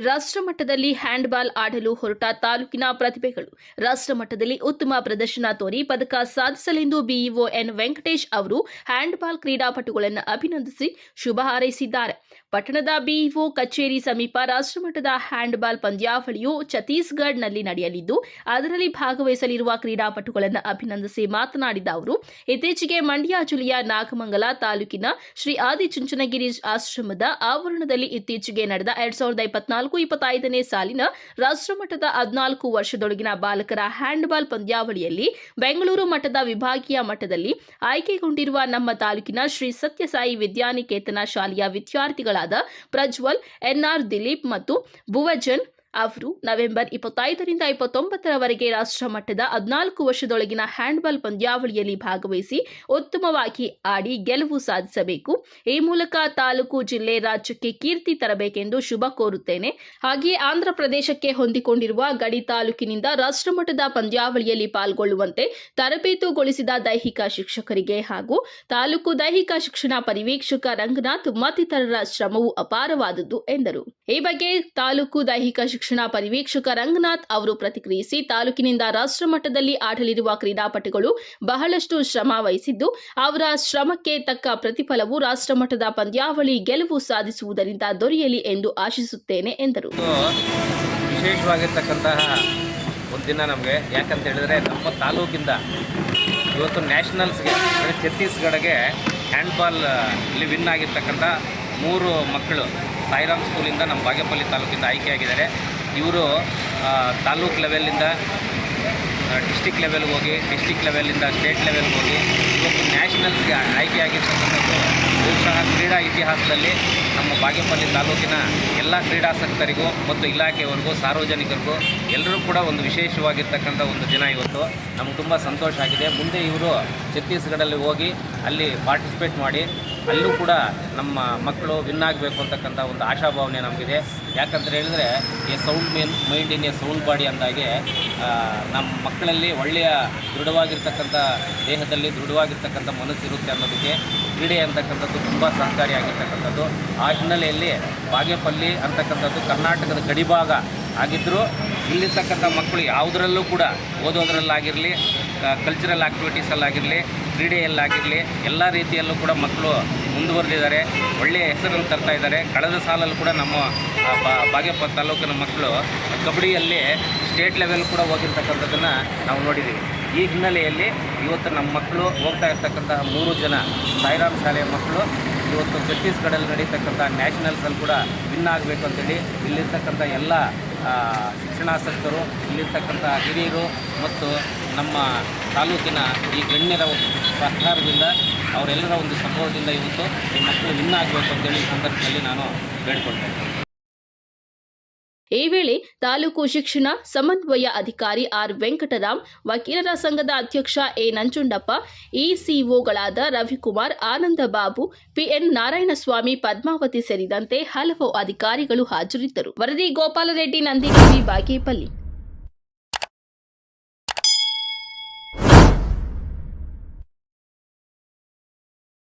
ರಾಷ್ಟ್ರಮಟ್ಟದಲ್ಲಿ ಹ್ಯಾಂಡ್ಬಾಲ್ ಆಡಲು ಹೊರಟ ತಾಲೂಕಿನ ಪ್ರತಿಭೆಗಳು ರಾಷ್ಟ್ರಮಟ್ಟದಲ್ಲಿ ಉತ್ತಮ ಪ್ರದರ್ಶನ ತೋರಿ ಪದಕ ಸಾಧಿಸಲೆಂದು ಬಿಇಒ ಎನ್ ವೆಂಕಟೇಶ್ ಅವರು ಹ್ಯಾಂಡ್ಬಾಲ್ ಕ್ರೀಡಾಪಟುಗಳನ್ನು ಅಭಿನಂದಿಸಿ ಶುಭ ಹಾರೈಸಿದ್ದಾರೆ. ಪಟ್ಟಣದ ಬಿಇಒ ಕಚೇರಿ ಸಮೀಪ ರಾಷ್ಟ್ರಮಟ್ಟದ ಹ್ಯಾಂಡ್ಬಾಲ್ ಪಂದ್ಯಾವಳಿಯು ಛತ್ತೀಸ್ಗಢನಲ್ಲಿ ನಡೆಯಲಿದ್ದು, ಅದರಲ್ಲಿ ಭಾಗವಹಿಸಲಿರುವ ಕ್ರೀಡಾಪಟುಗಳನ್ನು ಅಭಿನಂದಿಸಿ ಮಾತನಾಡಿದ ಅವರು, ಇತ್ತೀಚೆಗೆ ಮಂಡ್ಯ ಜಿಲ್ಲೆಯ ನಾಗಮಂಗಲ ತಾಲೂಕಿನ ಶ್ರೀ ಆದಿಚುಂಚನಗಿರಿ ಆಶ್ರಮದ ಆವರಣದಲ್ಲಿ ಇತ್ತೀಚೆಗೆ ನಡೆದ 2024-25ನೇ ಸಾಲಿನ ರಾಷ್ಟ್ರಮಟ್ಟದ 14 ವರ್ಷದೊಳಗಿನ ಬಾಲಕರ ಹ್ಯಾಂಡ್ಬಾಲ್ ಪಂದ್ಯಾವಳಿಯಲ್ಲಿ ಬೆಂಗಳೂರು ಮಟ್ಟದ ವಿಭಾಗೀಯ ಮಟ್ಟದಲ್ಲಿ ಆಯ್ಕೆಗೊಂಡಿರುವ ನಮ್ಮ ತಾಲೂಕಿನ ಶ್ರೀ ಸತ್ಯಸಾಯಿ ವಿದ್ಯಾನಿಕೇತನ ಶಾಲೆಯ ವಿದ್ಯಾರ್ಥಿಗಳಾದ ಪ್ರಜ್ವಲ್, ಎನ್ಆರ್, ದಿಲೀಪ್ ಮತ್ತು ಭುವಜನ್ ಅವರು ನವೆಂಬರ್ 25ರಿಂದ 29ರವರೆಗೆ ರಾಷ್ಟ್ರಮಟ್ಟದ 14 ವರ್ಷದೊಳಗಿನ ಹ್ಯಾಂಡ್ಬಾಲ್ ಪಂದ್ಯಾವಳಿಯಲ್ಲಿ ಭಾಗವಹಿಸಿ ಉತ್ತಮವಾಗಿ ಆಡಿ ಗೆಲುವು ಸಾಧಿಸಬೇಕು. ಈ ಮೂಲಕ ತಾಲೂಕು, ಜಿಲ್ಲೆ, ರಾಜ್ಯಕ್ಕೆ ಕೀರ್ತಿ ತರಬೇಕೆಂದು ಶುಭ ಕೋರುತ್ತೇನೆ. ಹಾಗೆಯೇ ಆಂಧ್ರ ಪ್ರದೇಶಕ್ಕೆ ಹೊಂದಿಕೊಂಡಿರುವ ಗಡಿ ತಾಲೂಕಿನಿಂದ ರಾಷ್ಟ್ರಮಟ್ಟದ ಪಂದ್ಯಾವಳಿಯಲ್ಲಿ ಪಾಲ್ಗೊಳ್ಳುವಂತೆ ತರಬೇತುಗೊಳಿಸಿದ ದೈಹಿಕ ಶಿಕ್ಷಕರಿಗೆ ಹಾಗೂ ತಾಲೂಕು ದೈಹಿಕ ಶಿಕ್ಷಣ ಪರಿವೀಕ್ಷಕ ರಂಗನಾಥ್ ಮತ್ತಿತರರ ಶ್ರಮವು ಅಪಾರವಾದದ್ದು ಎಂದರು. ಈ ಬಗ್ಗೆ ತಾಲೂಕು ದೈಹಿಕ ಶಿಕ್ಷಣ ಪರಿವೀಕ್ಷಕ ರಂಗನಾಥ್ ಅವರು ಪ್ರತಿಕ್ರಿಯಿಸಿ, ತಾಲೂಕಿನಿಂದ ರಾಷ್ಟ್ರಮಟ್ಟದಲ್ಲಿ ಆಡಲಿರುವ ಕ್ರೀಡಾಪಟುಗಳು ಬಹಳಷ್ಟು ಶ್ರಮ ವಹಿಸಿದ್ದು, ಅವರ ಶ್ರಮಕ್ಕೆ ತಕ್ಕ ಪ್ರತಿಫಲವು ರಾಷ್ಟ್ರಮಟ್ಟದ ಪಂದ್ಯಾವಳಿ ಗೆಲುವು ಸಾಧಿಸುವುದರಿಂದ ದೊರೆಯಲಿ ಎಂದು ಆಶಿಸುತ್ತೇನೆ ಎಂದರು. ವಿಶೇಷವಾಗಿರ್ತಕ್ಕಂತಹ ಒಂದಿನ ನಮಗೆ ಯಾಕಂತ ಹೇಳಿದ್ರೆ ನಮ್ಮ ತಾಲೂಕಿಂದ ಇವತ್ತು ನ್ಯಾಷನಲ್ಸ್ಗೆ ಛತ್ತೀಸ್ಗಢಗೆ ಹ್ಯಾಂಡ್ಬಾಲ್ ಇಲ್ಲಿ ವಿನ್ ಆಗಿರ್ತಕ್ಕಂಥ 3 ಮಕ್ಕಳು ಸಾಯಿರಾಮ್ ಸ್ಕೂಲಿಂದ ನಮ್ಮ ಬಾಗೇಪಲ್ಲಿ ತಾಲೂಕಿಂದ ಆಯ್ಕೆಯಾಗಿದ್ದಾರೆ. ಇವರು ತಾಲೂಕ್ ಲೆವೆಲಿಂದ ಡಿಸ್ಟಿಕ್ ಲೆವೆಲ್ಗೆ ಹೋಗಿ, ಡಿಸ್ಟಿಕ್ ಲೆವೆಲಿಂದ ಸ್ಟೇಟ್ ಲೆವೆಲ್ಗೆ ಹೋಗಿ ಇವತ್ತು ನ್ಯಾಷನಲ್ಸ್ಗೆ ಆಯ್ಕೆಯಾಗಿರ್ತಕ್ಕಂಥದ್ದು ಬಹುಶಃ ಕ್ರೀಡಾ ಇತಿಹಾಸದಲ್ಲಿ ನಮ್ಮ ಬಾಗೇಪಲ್ಲಿ ತಾಲೂಕಿನ ಎಲ್ಲ ಕ್ರೀಡಾಸಕ್ತರಿಗೂ ಮತ್ತು ಇಲಾಖೆಯವರೆಗೂ, ಸಾರ್ವಜನಿಕರಿಗೂ ಎಲ್ಲರೂ ಕೂಡ ಒಂದು ವಿಶೇಷವಾಗಿರ್ತಕ್ಕಂಥ ಒಂದು ದಿನ ಇವತ್ತು. ನಮ್ಗೆ ತುಂಬ ಸಂತೋಷ ಆಗಿದೆ. ಮುಂದೆ ಇವರು ಛತ್ತೀಸ್ಗಢಲ್ಲಿ ಹೋಗಿ ಅಲ್ಲಿ ಪಾರ್ಟಿಸಿಪೇಟ್ ಮಾಡಿ ಅಲ್ಲೂ ಕೂಡ ನಮ್ಮ ಮಕ್ಕಳು ವಿನ್ ಆಗಬೇಕು ಅಂತಕ್ಕಂಥ ಒಂದು ಆಶಾಭಾವನೆ ನಮಗಿದೆ. ಯಾಕಂತ ಹೇಳಿದ್ರೆ A sound mind in a sound body ಅಂದಾಗೆ ನಮ್ಮ ಮಕ್ಕಳಲ್ಲಿ ಒಳ್ಳೆಯ ದೃಢವಾಗಿರ್ತಕ್ಕಂಥ ದೇಹದಲ್ಲಿ ದೃಢವಾಗಿರ್ತಕ್ಕಂಥ ಮನಸ್ಸಿರುತ್ತೆ ಅನ್ನೋದಕ್ಕೆ ಕ್ರೀಡೆ ಅಂತಕ್ಕಂಥದ್ದು ತುಂಬ ಸಹಕಾರಿಯಾಗಿರ್ತಕ್ಕಂಥದ್ದು. ಆ ಹಿನ್ನೆಲೆಯಲ್ಲಿ ಬಾಗೇಪಲ್ಲಿ ಅಂತಕ್ಕಂಥದ್ದು ಕರ್ನಾಟಕದ ಗಡಿಭಾಗ ಆಗಿದ್ದರೂ ಇಲ್ಲಿರ್ತಕ್ಕಂಥ ಮಕ್ಕಳು ಯಾವುದರಲ್ಲೂ ಕೂಡ ಓದೋದ್ರಲ್ಲಾಗಿರಲಿ, ಕಲ್ಚರಲ್ ಆ್ಯಕ್ಟಿವಿಟೀಸಲ್ಲಾಗಿರಲಿ, ಕ್ರೀಡೆಯಲ್ಲಾಗಿರಲಿ ಎಲ್ಲ ರೀತಿಯಲ್ಲೂ ಕೂಡ ಮಕ್ಕಳು ಮುಂದುವರೆದಿದ್ದಾರೆ, ಒಳ್ಳೆಯ ಹೆಸರನ್ನು ತರ್ತಾ ಇದ್ದಾರೆ. ಕಳೆದ ಸಾಲಲ್ಲೂ ಕೂಡ ನಮ್ಮ ಬಾಗೇಪಲ್ಲಿ ತಾಲೂಕಿನ ಮಕ್ಕಳು ಕಬಡ್ಡಿಯಲ್ಲಿ ಸ್ಟೇಟ್ ಲೆವೆಲ್ ಕೂಡ ಹೋಗಿರ್ತಕ್ಕಂಥದ್ದನ್ನು ನಾವು ನೋಡಿದ್ದೀವಿ. ಈ ಹಿನ್ನೆಲೆಯಲ್ಲಿ ಇವತ್ತು ನಮ್ಮ ಮಕ್ಕಳು ಹೋಗ್ತಾ ಇರ್ತಕ್ಕಂತಹ 3 ಜನ ಸಾಯಿರಾಮ್ ಶಾಲೆಯ ಮಕ್ಕಳು ಇವತ್ತು ಛತ್ತೀಸ್ಗಢಲ್ಲಿ ನಡೀತಕ್ಕಂಥ ನ್ಯಾಷನಲ್ಸಲ್ಲಿ ಕೂಡ ವಿನ್ ಆಗಬೇಕು ಅಂತೇಳಿ ಇಲ್ಲಿರ್ತಕ್ಕಂಥ ಎಲ್ಲ ಶಿಕ್ಷಣಾಸಕ್ತರು, ಇಲ್ಲಿರ್ತಕ್ಕಂಥ ಹಿರಿಯರು ಮತ್ತು ನಮ್ಮ ತಾಲೂಕಿನ ಈ ಗಣ್ಯರ ಸಹಕಾರದಿಂದ, ಅವರೆಲ್ಲರ ಒಂದು ಸಪೋರ್ಟಿಂದ ಇವತ್ತು ಈ ಮಕ್ಕಳು ವಿನ್ ಆಗಬೇಕು ಅಂತೇಳಿ ಈ ಸಂದರ್ಭದಲ್ಲಿ ನಾನು ಬೇಡಿಕೊಳ್ತೇನೆ. ಈ ವೇಳೆ ತಾಲೂಕು ಶಿಕ್ಷಣ ಸಮನ್ವಯ ಅಧಿಕಾರಿ ಆರ್ ವೆಂಕಟರಾಮ್, ವಕೀಲರ ಸಂಘದ ಅಧ್ಯಕ್ಷ ಎ ನಂಜುಂಡಪ್ಪ, ಇಸಿಒಗಳಾದ ರವಿಕುಮಾರ್, ಆನಂದ ಬಾಬು, ಪಿಎನ್ ನಾರಾಯಣಸ್ವಾಮಿ, ಪದ್ಮಾವತಿ ಸೇರಿದಂತೆ ಹಲವು ಅಧಿಕಾರಿಗಳು ಹಾಜರಿದ್ದರು. ವರದಿ ಗೋಪಾಲರೆಡ್ಡಿ, ನಂದಿನಿ, ಬಾಗೇಪಲ್ಲಿ.